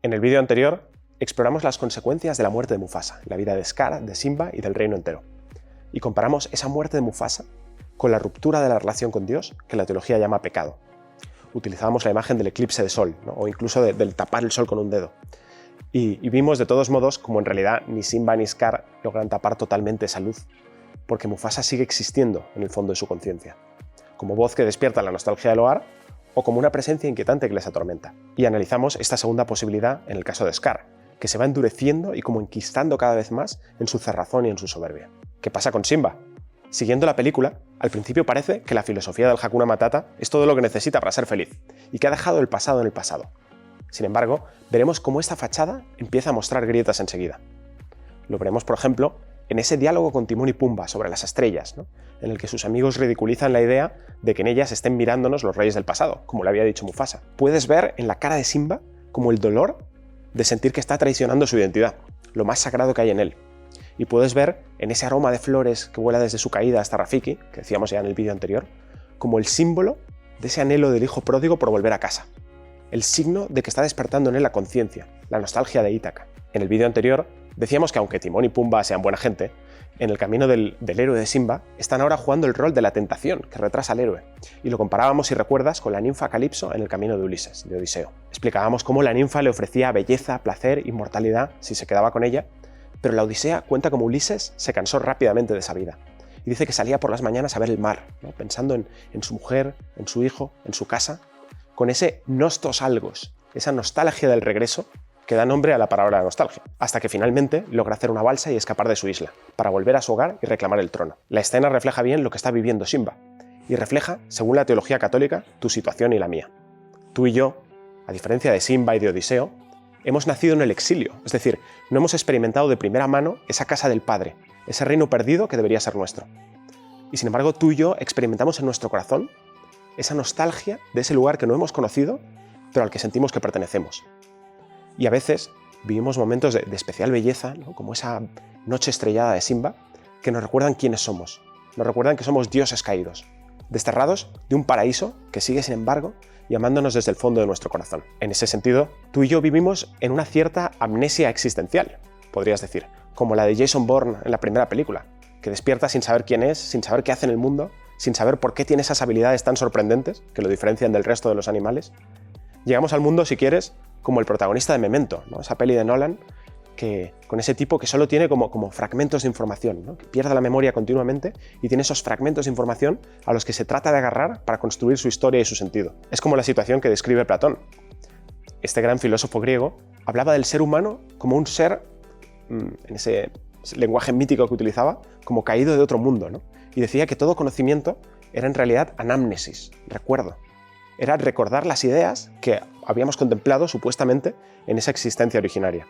En el vídeo anterior exploramos las consecuencias de la muerte de Mufasa, la vida de Scar, de Simba y del reino entero. Y comparamos esa muerte de Mufasa con la ruptura de la relación con Dios, que la teología llama pecado. Utilizábamos la imagen del eclipse de sol, ¿no? O incluso del tapar el sol con un dedo. Y vimos de todos modos como en realidad ni Simba ni Scar logran tapar totalmente esa luz, porque Mufasa sigue existiendo en el fondo de su conciencia, como voz que despierta la nostalgia del hogar o como una presencia inquietante que les atormenta. Y analizamos esta segunda posibilidad en el caso de Scar, que se va endureciendo y como enquistando cada vez más en su cerrazón y en su soberbia. ¿Qué pasa con Simba? Siguiendo la película, al principio parece que la filosofía del Hakuna Matata es todo lo que necesita para ser feliz y que ha dejado el pasado en el pasado. Sin embargo, veremos cómo esta fachada empieza a mostrar grietas enseguida. Lo veremos, por ejemplo, en ese diálogo con Timón y Pumba sobre las estrellas, ¿no? En el que sus amigos ridiculizan la idea de que en ellas estén mirándonos los reyes del pasado, como le había dicho Mufasa. Puedes ver en la cara de Simba como el dolor de sentir que está traicionando su identidad, lo más sagrado que hay en él. Y puedes ver en ese aroma de flores que vuela desde su caída hasta Rafiki, que decíamos ya en el vídeo anterior, como el símbolo de ese anhelo del hijo pródigo por volver a casa. El signo de que está despertando en él la conciencia, la nostalgia de Ítaca. En el vídeo anterior decíamos que aunque Timón y Pumba sean buena gente, en el camino del héroe de Simba están ahora jugando el rol de la tentación que retrasa al héroe. Y lo comparábamos, si recuerdas, con la ninfa Calipso en el camino de Ulises, de Odiseo. Explicábamos cómo la ninfa le ofrecía belleza, placer, inmortalidad si se quedaba con ella, pero la Odisea cuenta como Ulises se cansó rápidamente de esa vida. Y dice que salía por las mañanas a ver el mar, ¿no? Pensando en su mujer, en su hijo, en su casa, con ese nostos algos, esa nostalgia del regreso que da nombre a la palabra nostalgia, hasta que finalmente logra hacer una balsa y escapar de su isla, para volver a su hogar y reclamar el trono. La escena refleja bien lo que está viviendo Simba, y refleja, según la teología católica, tu situación y la mía. Tú y yo, a diferencia de Simba y de Odiseo, hemos nacido en el exilio, es decir, no hemos experimentado de primera mano esa casa del Padre, ese reino perdido que debería ser nuestro. Y sin embargo, tú y yo experimentamos en nuestro corazón esa nostalgia de ese lugar que no hemos conocido, pero al que sentimos que pertenecemos. Y a veces vivimos momentos de especial belleza, ¿no? Como esa noche estrellada de Simba, que nos recuerdan quiénes somos, nos recuerdan que somos dioses caídos, desterrados de un paraíso que sigue, sin embargo, llamándonos desde el fondo de nuestro corazón. En ese sentido, tú y yo vivimos en una cierta amnesia existencial, podrías decir, como la de Jason Bourne en la primera película, que despierta sin saber quién es, sin saber qué hace en el mundo, sin saber por qué tiene esas habilidades tan sorprendentes que lo diferencian del resto de los animales. Llegamos al mundo, si quieres, como el protagonista de Memento, ¿no? Esa peli de Nolan, que con ese tipo que solo tiene como fragmentos de información, ¿no? Que pierde la memoria continuamente y tiene esos fragmentos de información a los que se trata de agarrar para construir su historia y su sentido. Es como la situación que describe Platón. Este gran filósofo griego hablaba del ser humano como un ser, en ese lenguaje mítico que utilizaba, como caído de otro mundo, ¿no? Y decía que todo conocimiento era en realidad anámnesis, recuerdo. Era recordar las ideas que habíamos contemplado supuestamente en esa existencia originaria.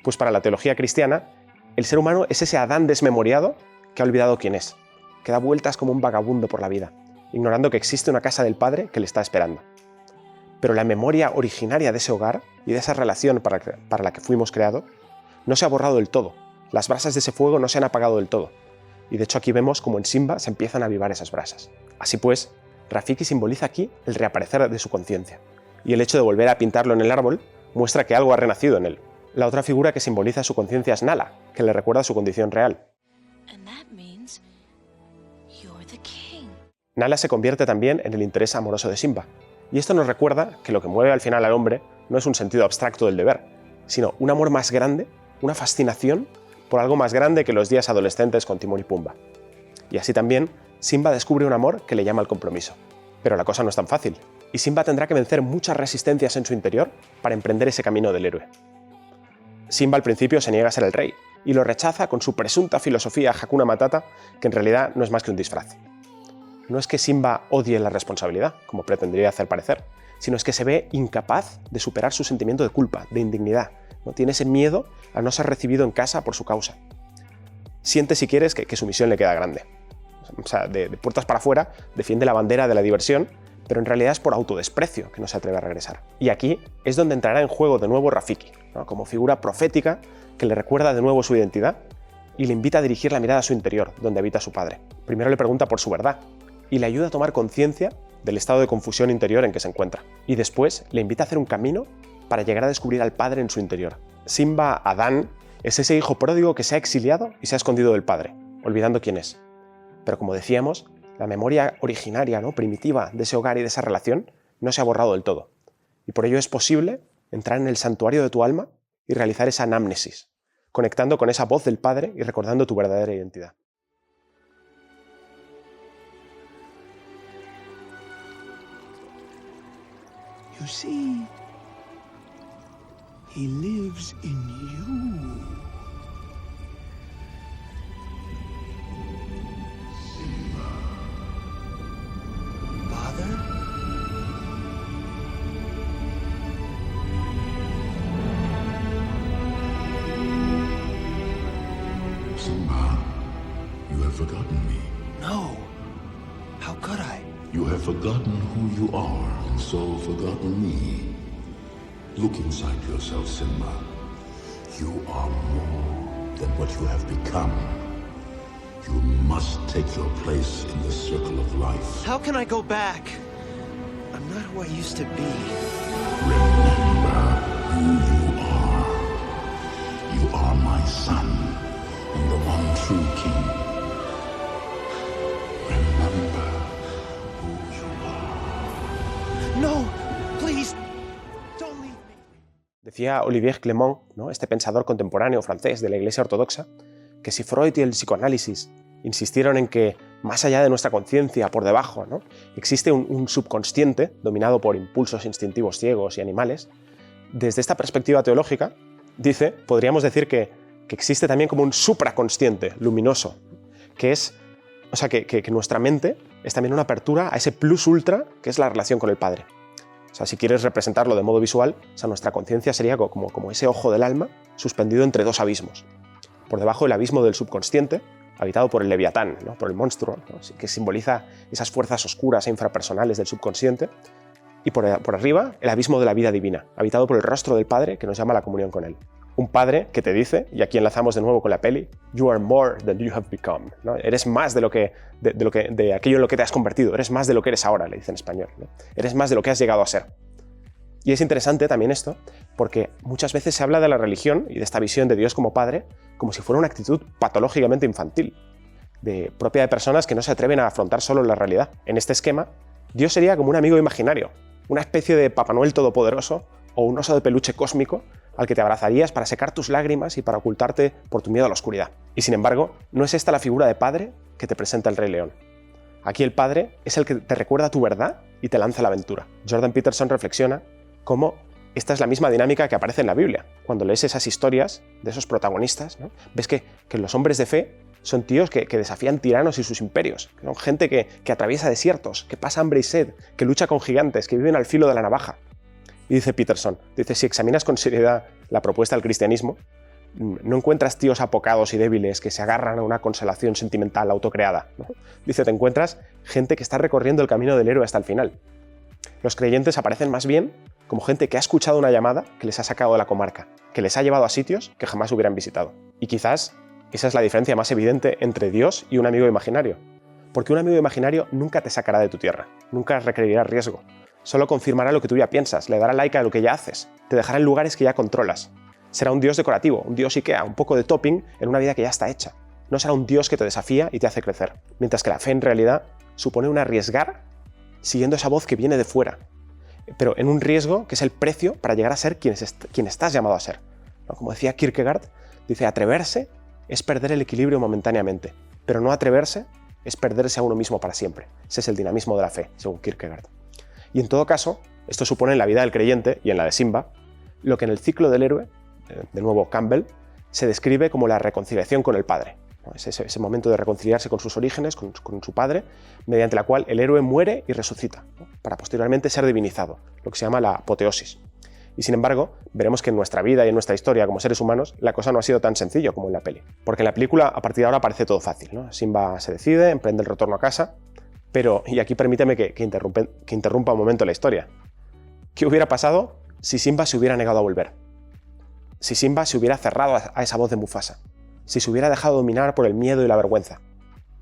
Pues para la teología cristiana, el ser humano es ese Adán desmemoriado que ha olvidado quién es, que da vueltas como un vagabundo por la vida, ignorando que existe una casa del Padre que le está esperando. Pero la memoria originaria de ese hogar y de esa relación para la que fuimos creados no se ha borrado del todo. Las brasas de ese fuego no se han apagado del todo. Y de hecho aquí vemos como en Simba se empiezan a avivar esas brasas. Así pues, Rafiki simboliza aquí el reaparecer de su conciencia. Y el hecho de volver a pintarlo en el árbol muestra que algo ha renacido en él. La otra figura que simboliza su conciencia es Nala, que le recuerda su condición real. Nala se convierte también en el interés amoroso de Simba. Y esto nos recuerda que lo que mueve al final al hombre no es un sentido abstracto del deber, sino un amor más grande, una fascinación por algo más grande que los días adolescentes con Timón y Pumba. Y así también, Simba descubre un amor que le llama al compromiso. Pero la cosa no es tan fácil, y Simba tendrá que vencer muchas resistencias en su interior para emprender ese camino del héroe. Simba al principio se niega a ser el rey, y lo rechaza con su presunta filosofía Hakuna Matata, que en realidad no es más que un disfraz. No es que Simba odie la responsabilidad, como pretendería hacer parecer, sino es que se ve incapaz de superar su sentimiento de culpa, de indignidad. ¿No? Tiene ese miedo a no ser recibido en casa por su causa. Siente, si quieres, que su misión le queda grande. O sea, de puertas para afuera, defiende la bandera de la diversión, pero en realidad es por autodesprecio que no se atreve a regresar. Y aquí es donde entrará en juego de nuevo Rafiki, ¿no? Como figura profética que le recuerda de nuevo su identidad y le invita a dirigir la mirada a su interior, donde habita su padre. Primero le pregunta por su verdad y le ayuda a tomar conciencia del estado de confusión interior en que se encuentra. Y después le invita a hacer un camino para llegar a descubrir al padre en su interior. Simba Adán es ese hijo pródigo que se ha exiliado y se ha escondido del padre, olvidando quién es. Pero como decíamos, la memoria originaria, ¿no?, primitiva de ese hogar y de esa relación no se ha borrado del todo. Y por ello es posible entrar en el santuario de tu alma y realizar esa anamnesis, conectando con esa voz del Padre y recordando tu verdadera identidad. You see, he lives in you. Simba. Father? Simba, you have forgotten me. No. How could I? You have forgotten who you are, and so forgotten me. Look inside yourself, Simba. You are more than what you have become. You must take your place in the circle of life. How can I go back? I'm not who I used to be. Remember who you are. You are my son, and the one true king. Remember who you are. No, please, don't leave me. Decía Olivier Clément, ¿no?, este pensador contemporáneo francés de la Iglesia Ortodoxa, que si Freud y el psicoanálisis insistieron en que más allá de nuestra conciencia, por debajo, ¿no?, existe un subconsciente dominado por impulsos instintivos ciegos y animales, desde esta perspectiva teológica, dice, podríamos decir que existe también como un supraconsciente luminoso, que es, o sea, que nuestra mente es también una apertura a ese plus ultra que es la relación con el Padre. O sea, si quieres representarlo de modo visual, o sea, nuestra conciencia sería como ese ojo del alma suspendido entre dos abismos. Por debajo el abismo del subconsciente, habitado por el leviatán, ¿no?, por el monstruo, ¿no?, que simboliza esas fuerzas oscuras e infrapersonales del subconsciente, y por arriba el abismo de la vida divina, habitado por el rostro del Padre que nos llama a la comunión con Él. Un Padre que te dice, y aquí enlazamos de nuevo con la peli, "You are more than you have become", ¿no? Eres más de aquello en lo que te has convertido, eres más de lo que eres ahora, le dice en español, ¿no? Eres más de lo que has llegado a ser. Y es interesante también esto, porque muchas veces se habla de la religión y de esta visión de Dios como Padre como si fuera una actitud patológicamente infantil, propia de personas que no se atreven a afrontar solo la realidad. En este esquema, Dios sería como un amigo imaginario, una especie de Papá Noel todopoderoso o un oso de peluche cósmico al que te abrazarías para secar tus lágrimas y para ocultarte por tu miedo a la oscuridad. Y sin embargo, no es esta la figura de padre que te presenta el Rey León. Aquí el padre es el que te recuerda tu verdad y te lanza a la aventura. Jordan Peterson reflexiona cómo esta es la misma dinámica que aparece en la Biblia. Cuando lees esas historias de esos protagonistas, ¿no?, ves que los hombres de fe son tíos que desafían tiranos y sus imperios, que son gente que atraviesa desiertos, que pasa hambre y sed, que lucha con gigantes, que viven al filo de la navaja. Y dice Peterson, si examinas con seriedad la propuesta del cristianismo, no encuentras tíos apocados y débiles que se agarran a una consolación sentimental autocreada, ¿no? Dice, te encuentras gente que está recorriendo el camino del héroe hasta el final. Los creyentes aparecen más bien como gente que ha escuchado una llamada que les ha sacado de la comarca, que les ha llevado a sitios que jamás hubieran visitado. Y quizás esa es la diferencia más evidente entre Dios y un amigo imaginario. Porque un amigo imaginario nunca te sacará de tu tierra, nunca requerirá riesgo. Solo confirmará lo que tú ya piensas, le dará like a lo que ya haces, te dejará en lugares que ya controlas. Será un Dios decorativo, un Dios Ikea, un poco de topping en una vida que ya está hecha. No será un Dios que te desafía y te hace crecer. Mientras que la fe en realidad supone un arriesgar siguiendo esa voz que viene de fuera, pero en un riesgo que es el precio para llegar a ser quien estás llamado a ser. Como decía Kierkegaard, dice, atreverse es perder el equilibrio momentáneamente, pero no atreverse es perderse a uno mismo para siempre. Ese es el dinamismo de la fe, según Kierkegaard. Y en todo caso, esto supone en la vida del creyente y en la de Simba, lo que en el ciclo del héroe, de nuevo Campbell, se describe como la reconciliación con el Padre. Es ese momento de reconciliarse con sus orígenes, con su Padre, mediante la cual el héroe muere y resucita, ¿no?, para posteriormente ser divinizado, lo que se llama la apoteosis. Y sin embargo, veremos que en nuestra vida y en nuestra historia como seres humanos, la cosa no ha sido tan sencillo como en la peli. Porque en la película, a partir de ahora, parece todo fácil, ¿no? Simba se decide, emprende el retorno a casa, pero, y aquí permíteme que interrumpa un momento la historia. ¿Qué hubiera pasado si Simba se hubiera negado a volver? Si Simba se hubiera cerrado a esa voz de Mufasa. Si se hubiera dejado dominar por el miedo y la vergüenza.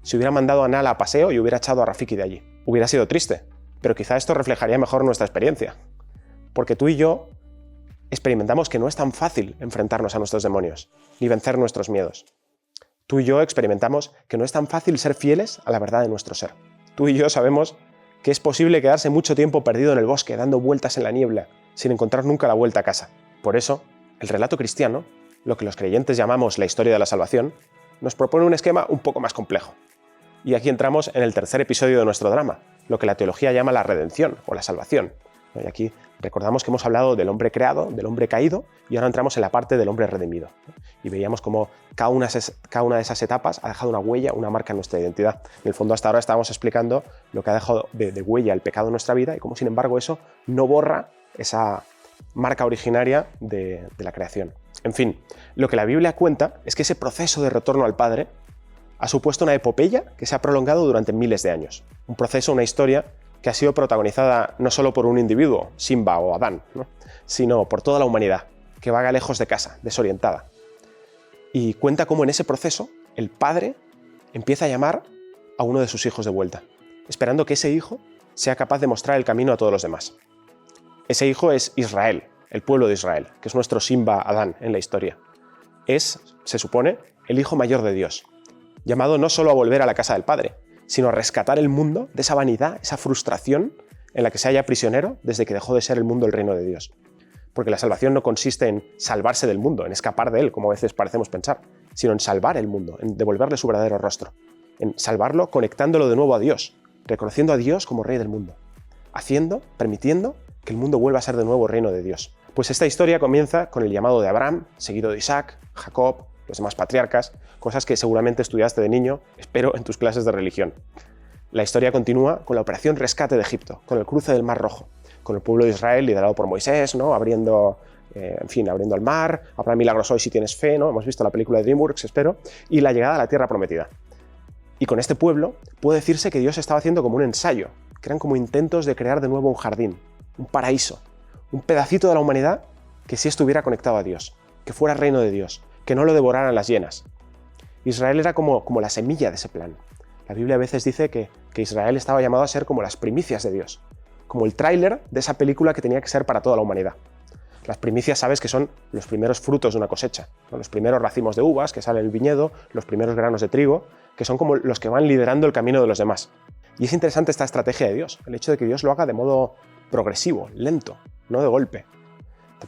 Si hubiera mandado a Nala a paseo y hubiera echado a Rafiki de allí. Hubiera sido triste, pero quizá esto reflejaría mejor nuestra experiencia. Porque tú y yo experimentamos que no es tan fácil enfrentarnos a nuestros demonios, ni vencer nuestros miedos. Tú y yo experimentamos que no es tan fácil ser fieles a la verdad de nuestro ser. Tú y yo sabemos que es posible quedarse mucho tiempo perdido en el bosque, dando vueltas en la niebla, sin encontrar nunca la vuelta a casa. Por eso, el relato cristiano, lo que los creyentes llamamos la historia de la salvación, nos propone un esquema un poco más complejo. Y aquí entramos en el tercer episodio de nuestro drama, lo que la teología llama la redención o la salvación. Y aquí recordamos que hemos hablado del hombre creado, del hombre caído, y ahora entramos en la parte del hombre redimido. Y veíamos cómo cada una de esas etapas ha dejado una huella, una marca en nuestra identidad. En el fondo, hasta ahora estábamos explicando lo que ha dejado de huella el pecado en nuestra vida y cómo, sin embargo, eso no borra esa marca originaria de la creación. En fin, lo que la Biblia cuenta es que ese proceso de retorno al Padre ha supuesto una epopeya que se ha prolongado durante miles de años. Un proceso, una historia que ha sido protagonizada no solo por un individuo, Simba o Adán, ¿no?, sino por toda la humanidad, que vaga lejos de casa, desorientada. Y cuenta cómo en ese proceso el Padre empieza a llamar a uno de sus hijos de vuelta, esperando que ese hijo sea capaz de mostrar el camino a todos los demás. Ese hijo es Israel, el pueblo de Israel, que es nuestro Simba Adán en la historia. Es, se supone, el hijo mayor de Dios, llamado no solo a volver a la casa del Padre, sino a rescatar el mundo de esa vanidad, esa frustración en la que se halla prisionero desde que dejó de ser el mundo el reino de Dios. Porque la salvación no consiste en salvarse del mundo, en escapar de él, como a veces parecemos pensar, sino en salvar el mundo, en devolverle su verdadero rostro, en salvarlo conectándolo de nuevo a Dios, reconociendo a Dios como Rey del mundo, permitiendo que el mundo vuelva a ser de nuevo reino de Dios. Pues esta historia comienza con el llamado de Abraham, seguido de Isaac, Jacob, los demás patriarcas, cosas que seguramente estudiaste de niño, espero, en tus clases de religión. La historia continúa con la operación rescate de Egipto, con el cruce del Mar Rojo, con el pueblo de Israel liderado por Moisés, ¿no?, abriendo el mar, habrá milagros hoy si tienes fe, ¿no? Hemos visto la película de DreamWorks, espero, y la llegada a la tierra prometida. Y con este pueblo puede decirse que Dios estaba haciendo como un ensayo, que eran como intentos de crear de nuevo un jardín, un paraíso, un pedacito de la humanidad que sí estuviera conectado a Dios, que fuera reino de Dios, que no lo devoraran las hienas. Israel era como la semilla de ese plan. La Biblia a veces dice que Israel estaba llamado a ser como las primicias de Dios, como el tráiler de esa película que tenía que ser para toda la humanidad. Las primicias, sabes, que son los primeros frutos de una cosecha, ¿no?, los primeros racimos de uvas que salen del viñedo, los primeros granos de trigo, que son como los que van liderando el camino de los demás. Y es interesante esta estrategia de Dios, el hecho de que Dios lo haga de modo progresivo, lento, no de golpe.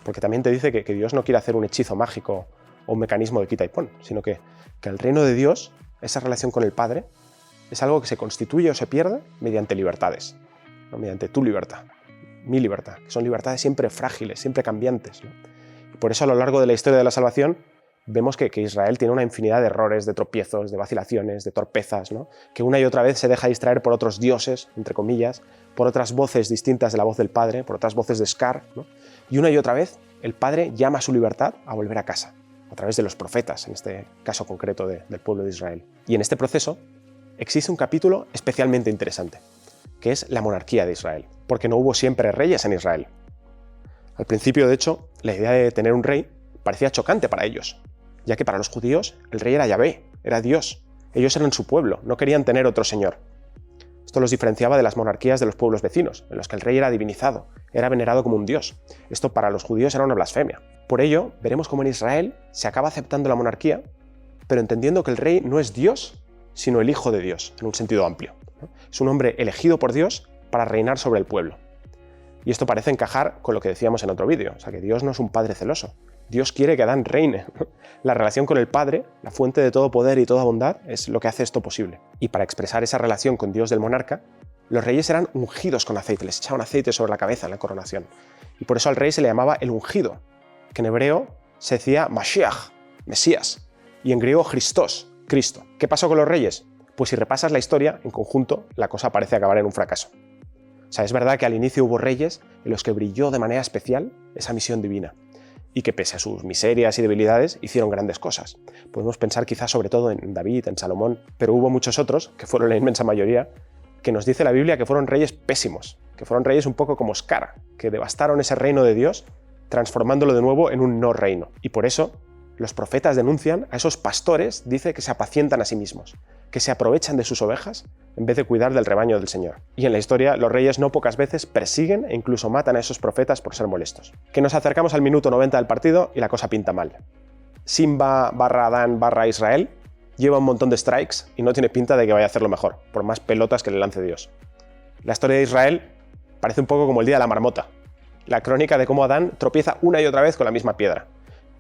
Porque también te dice que Dios no quiere hacer un hechizo mágico o un mecanismo de quita y pon, sino que el reino de Dios, esa relación con el Padre, es algo que se constituye o se pierde mediante libertades, ¿no?, mediante tu libertad, mi libertad, que son libertades siempre frágiles, siempre cambiantes, ¿no? Y por eso a lo largo de la historia de la salvación vemos que Israel tiene una infinidad de errores, de tropiezos, de vacilaciones, de torpezas, ¿no?, que una y otra vez se deja distraer por otros dioses, entre comillas, por otras voces distintas de la voz del Padre, por otras voces de Scar, ¿no? Y una y otra vez el Padre llama a su libertad a volver a casa, a través de los profetas, en este caso concreto del pueblo de Israel. Y en este proceso existe un capítulo especialmente interesante, que es la monarquía de Israel, porque no hubo siempre reyes en Israel. Al principio, de hecho, la idea de tener un rey parecía chocante para ellos, ya que para los judíos el rey era Yahvé, era Dios. Ellos eran su pueblo, no querían tener otro señor. Esto los diferenciaba de las monarquías de los pueblos vecinos, en los que el rey era divinizado, era venerado como un dios. Esto para los judíos era una blasfemia. Por ello, veremos cómo en Israel se acaba aceptando la monarquía, pero entendiendo que el rey no es Dios, sino el Hijo de Dios, en un sentido amplio, ¿no? Es un hombre elegido por Dios para reinar sobre el pueblo. Y esto parece encajar con lo que decíamos en otro vídeo, o sea, que Dios no es un padre celoso. Dios quiere que Adán reine. La relación con el Padre, la fuente de todo poder y toda bondad, es lo que hace esto posible. Y para expresar esa relación con Dios del monarca, los reyes eran ungidos con aceite, les echaban aceite sobre la cabeza en la coronación. Y por eso al rey se le llamaba el ungido, que en hebreo se decía Mashiach, Mesías, y en griego Christos, Cristo. ¿Qué pasó con los reyes? Pues si repasas la historia, en conjunto, la cosa parece acabar en un fracaso. O sea, es verdad que al inicio hubo reyes en los que brilló de manera especial esa misión divina, y que pese a sus miserias y debilidades hicieron grandes cosas. Podemos pensar quizás sobre todo en David, en Salomón, pero hubo muchos otros, que fueron la inmensa mayoría, que nos dice la Biblia que fueron reyes pésimos, que fueron reyes un poco como Scar, que devastaron ese reino de Dios, transformándolo de nuevo en un no reino. Y por eso los profetas denuncian a esos pastores, dice, que se apacientan a sí mismos, que se aprovechan de sus ovejas en vez de cuidar del rebaño del Señor. Y en la historia, los reyes no pocas veces persiguen e incluso matan a esos profetas por ser molestos. Que nos acercamos al minuto 90 del partido y la cosa pinta mal. Simba /Adán /Israel lleva un montón de strikes y no tiene pinta de que vaya a hacerlo mejor, por más pelotas que le lance Dios. La historia de Israel parece un poco como el día de la marmota, la crónica de cómo Adán tropieza una y otra vez con la misma piedra.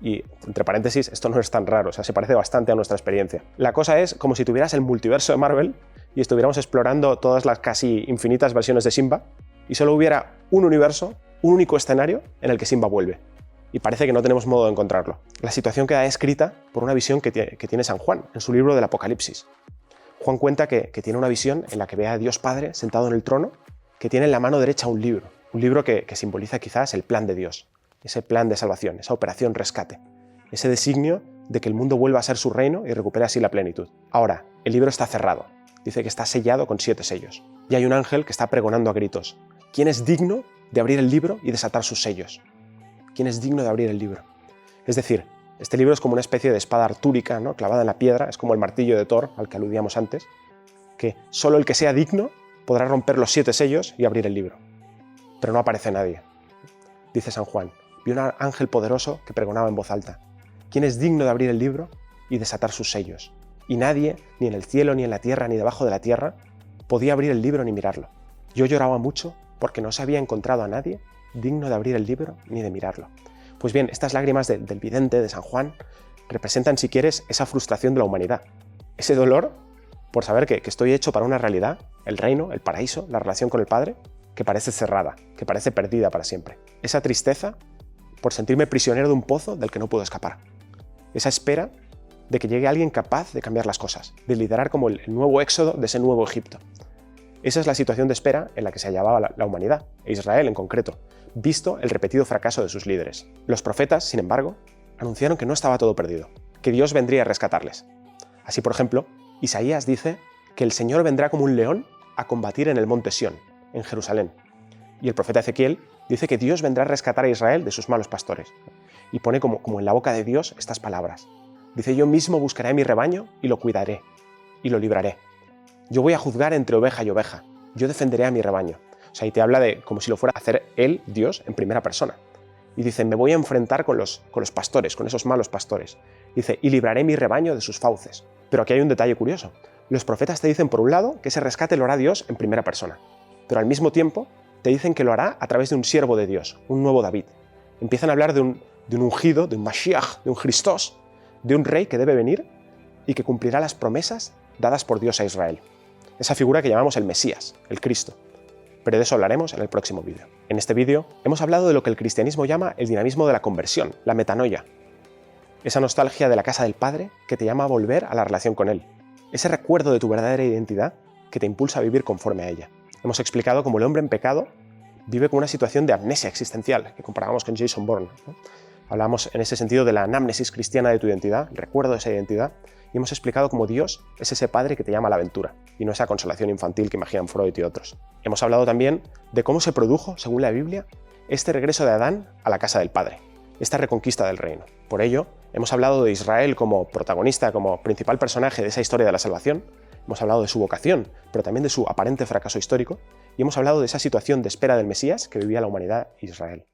Y, entre paréntesis, esto no es tan raro, o sea, se parece bastante a nuestra experiencia. La cosa es como si tuvieras el multiverso de Marvel y estuviéramos explorando todas las casi infinitas versiones de Simba y solo hubiera un universo, un único escenario en el que Simba vuelve. Y parece que no tenemos modo de encontrarlo. La situación queda escrita por una visión que tiene San Juan en su libro del Apocalipsis. Juan cuenta que tiene una visión en la que ve a Dios Padre sentado en el trono, que tiene en la mano derecha un libro que simboliza quizás el plan de Dios, ese plan de salvación, esa operación rescate, ese designio de que el mundo vuelva a ser su reino y recupere así la plenitud. Ahora, el libro está cerrado, dice que está sellado con 7 sellos, y hay un ángel que está pregonando a gritos: ¿quién es digno de abrir el libro y desatar sus sellos? ¿Quién es digno de abrir el libro? Es decir, este libro es como una especie de espada artúrica, ¿no?, clavada en la piedra, es como el martillo de Thor al que aludíamos antes, que solo el que sea digno podrá romper los 7 sellos y abrir el libro. Pero no aparece nadie. Dice San Juan: vi un ángel poderoso que pregonaba en voz alta: ¿quién es digno de abrir el libro y desatar sus sellos? Y nadie, ni en el cielo, ni en la tierra, ni debajo de la tierra, podía abrir el libro ni mirarlo. Yo lloraba mucho porque no se había encontrado a nadie digno de abrir el libro ni de mirarlo. Pues bien, estas lágrimas del vidente, de San Juan, representan, si quieres, esa frustración de la humanidad. Ese dolor por saber que estoy hecho para una realidad, el reino, el paraíso, la relación con el Padre, que parece cerrada, que parece perdida para siempre. Esa tristeza por sentirme prisionero de un pozo del que no puedo escapar. Esa espera de que llegue alguien capaz de cambiar las cosas, de liderar como el nuevo éxodo de ese nuevo Egipto. Esa es la situación de espera en la que se hallaba la humanidad, e Israel en concreto, visto el repetido fracaso de sus líderes. Los profetas, sin embargo, anunciaron que no estaba todo perdido, que Dios vendría a rescatarles. Así, por ejemplo, Isaías dice que el Señor vendrá como un león a combatir en el monte Sión, en Jerusalén. Y el profeta Ezequiel dice que Dios vendrá a rescatar a Israel de sus malos pastores. Y pone como en la boca de Dios estas palabras. Dice: yo mismo buscaré a mi rebaño y lo cuidaré, y lo libraré. Yo voy a juzgar entre oveja y oveja. Yo defenderé a mi rebaño. O sea, y te habla de como si lo fuera a hacer él, Dios, en primera persona. Y dice: me voy a enfrentar con los pastores, con esos malos pastores. Dice: y libraré mi rebaño de sus fauces. Pero aquí hay un detalle curioso. Los profetas te dicen, por un lado, que ese rescate lo hará Dios en primera persona. Pero al mismo tiempo te dicen que lo hará a través de un siervo de Dios, un nuevo David. Empiezan a hablar de un ungido, de un Mashiach, de un Christos, de un rey que debe venir y que cumplirá las promesas dadas por Dios a Israel. Esa figura que llamamos el Mesías, el Cristo. Pero de eso hablaremos en el próximo vídeo. En este vídeo hemos hablado de lo que el cristianismo llama el dinamismo de la conversión, la metanoia. Esa nostalgia de la casa del Padre que te llama a volver a la relación con Él. Ese recuerdo de tu verdadera identidad que te impulsa a vivir conforme a ella. Hemos explicado cómo el hombre en pecado vive con una situación de amnesia existencial, que comparábamos con Jason Bourne, ¿no? Hablamos en ese sentido de la anamnesis cristiana de tu identidad, el recuerdo de esa identidad, y hemos explicado cómo Dios es ese padre que te llama a la aventura, y no esa consolación infantil que imaginan Freud y otros. Hemos hablado también de cómo se produjo, según la Biblia, este regreso de Adán a la casa del Padre, esta reconquista del reino. Por ello, hemos hablado de Israel como protagonista, como principal personaje de esa historia de la salvación, hemos hablado de su vocación, pero también de su aparente fracaso histórico, y hemos hablado de esa situación de espera del Mesías que vivía la humanidad e Israel.